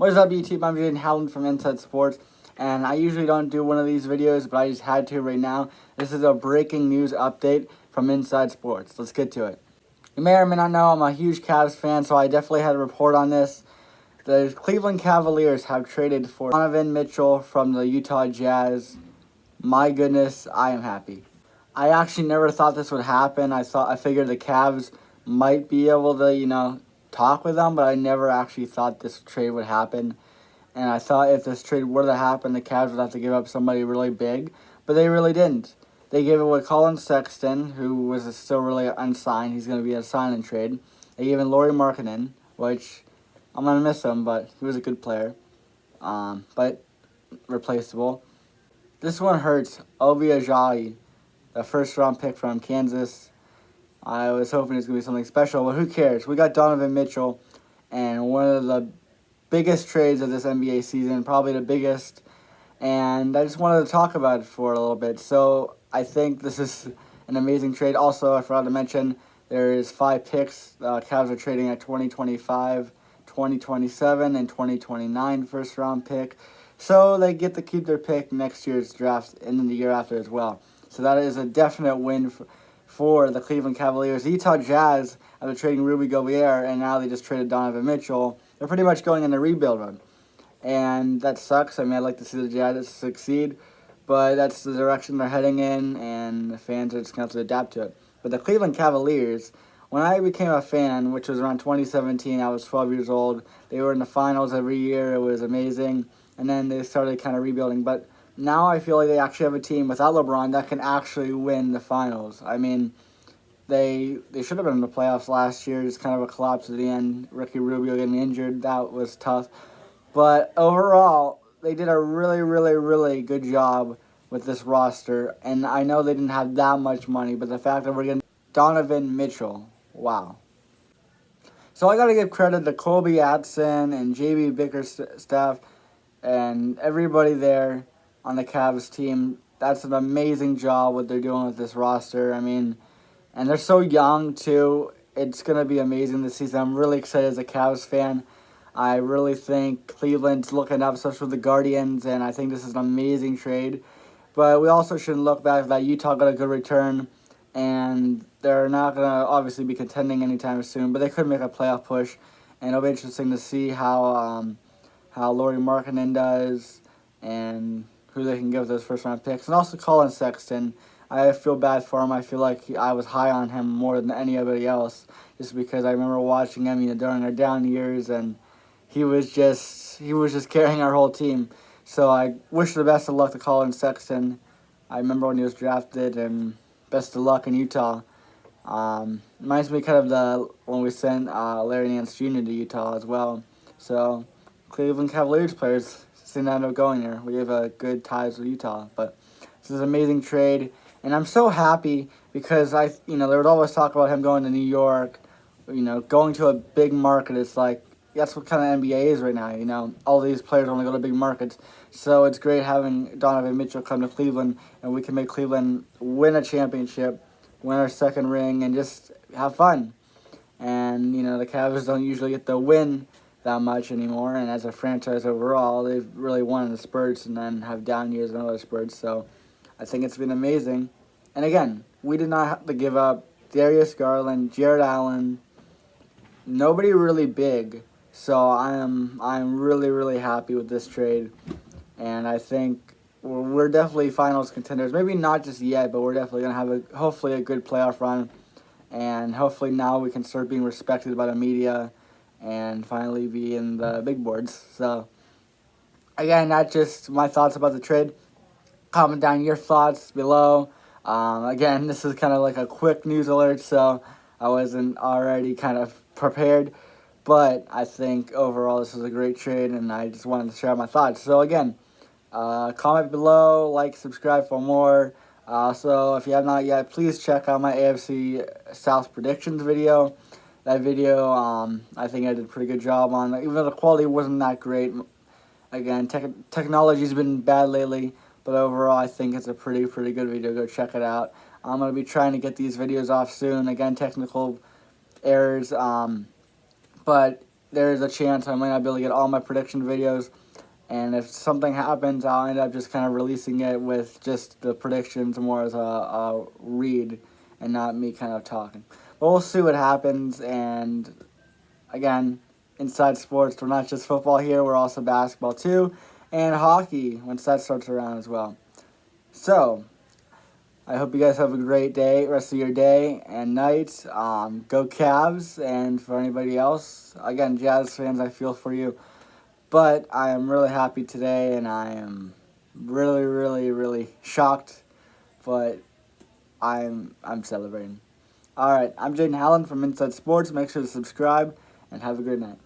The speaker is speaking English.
What is up, YouTube? I'm Jaiden from Inside Sports, and I usually don't do one of these videos, but I just had to right now. This is a breaking news update from Inside Sports. Let's get to it. You may or may not know I'm a huge Cavs fan, so I definitely had a report on this. The Cleveland Cavaliers have traded for Donovan Mitchell from the Utah Jazz. My goodness, I am happy. I actually never thought this would happen. I figured the Cavs might be able to, talk with them, but I never actually thought this trade would happen. And I thought if this trade were to happen, the Cavs would have to give up somebody really big, but they really didn't. They gave it with Colin Sexton, who was still really unsigned. He's going to be a sign and trade. They gave in Lauri Markkanen, which I'm going to miss him, but he was a good player, but replaceable. This one hurts. Obi Ajayi, the first-round pick from Kansas. I was hoping it's going to be something special, but who cares? We got Donovan Mitchell, and one of the biggest trades of this NBA season, probably the biggest, and I just wanted to talk about it for a little bit. So I think this is an amazing trade. Also, I forgot to mention, there is 5 picks. Cavs are trading at 2025, 2027, and 2029 first-round pick. So they get to keep their pick next year's draft and then the year after as well. So that is a definite win for the Cleveland Cavaliers. The Utah Jazz, after trading Rudy Gobert, and now they just traded Donovan Mitchell, they're pretty much going in a rebuild run. And that sucks. I mean, I'd like to see the Jazz succeed, but that's the direction they're heading in, and the fans are just going to have to adapt to it. But the Cleveland Cavaliers, when I became a fan, which was around 2017, I was 12 years old. They were in the finals every year. It was amazing. And then they started kind of rebuilding. But now I feel like they actually have a team without LeBron that can actually win the finals. I mean, they should have been in the playoffs last year. Just kind of a collapse at the end. Ricky Rubio getting injured, that was tough. But overall, they did a really, really, really good job with this roster. And I know they didn't have that much money, but the fact that we're getting Donovan Mitchell, wow. So I got to give credit to Kobe Atson and JB Bickerstaff and everybody there on the Cavs team. That's an amazing job what they're doing with this roster. I mean, and they're so young too. It's going to be amazing this season. I'm really excited as a Cavs fan. I really think Cleveland's looking up, especially with the Guardians, and I think this is an amazing trade. But we also shouldn't look back that Utah got a good return, and they're not going to obviously be contending anytime soon, but they could make a playoff push, and it'll be interesting to see how Lauri Markkanen does and who they can give those first-round picks. And also Colin Sexton. I feel bad for him. I feel like I was high on him more than anybody else just because I remember watching him during our down years, and he was just carrying our whole team. So I wish the best of luck to Colin Sexton. I remember when he was drafted, and best of luck in Utah. Reminds me kind of when we sent Larry Nance Jr. to Utah as well. So Cleveland Cavaliers players seem to end up going there. We have good ties with Utah, but this is an amazing trade, and I'm so happy because there was always talk about him going to New York, going to a big market. It's like that's what kind of NBA is right now. All these players want to go to big markets, so it's great having Donovan Mitchell come to Cleveland, and we can make Cleveland win a championship, win our second ring, and just have fun. And the Cavs don't usually get the win that much anymore, and as a franchise overall, they've really won in the spurts and then have down years in other spurts, so I think it's been amazing. And again, we did not have to give up Darius Garland, Jared Allen, nobody really big, so I'm really, really happy with this trade, and I think we're definitely finals contenders. Maybe not just yet, but we're definitely going to have hopefully a good playoff run, and hopefully now we can start being respected by the media and finally be in the big boards. So, again, that's just my thoughts about the trade. Comment down your thoughts below. Again, this is kind of like a quick news alert, so I wasn't already kind of prepared. But I think overall this is a great trade, and I just wanted to share my thoughts. So, again, comment below, like, subscribe for more. So, if you have not yet, please check out my AFC South predictions video. That video, I think I did a pretty good job on. Even though the quality wasn't that great. Again, technology's been bad lately, but overall I think it's a pretty good video. Go check it out. I'm going to be trying to get these videos off soon. Again, technical errors, but there's a chance I might not be able to get all my prediction videos. And if something happens, I'll end up just kind of releasing it with just the predictions more as a read and not me kind of talking. But we'll see what happens. And again, inside sports, we're not just football here, we're also basketball too. And hockey, once that starts around as well. So, I hope you guys have a great day, rest of your day and night. Go Cavs, and for anybody else, again, Jazz fans, I feel for you. But I am really happy today, and I am really, really, really shocked. But I'm celebrating. All right, I'm Jaiden from Inside Sports. Make sure to subscribe, and have a good night.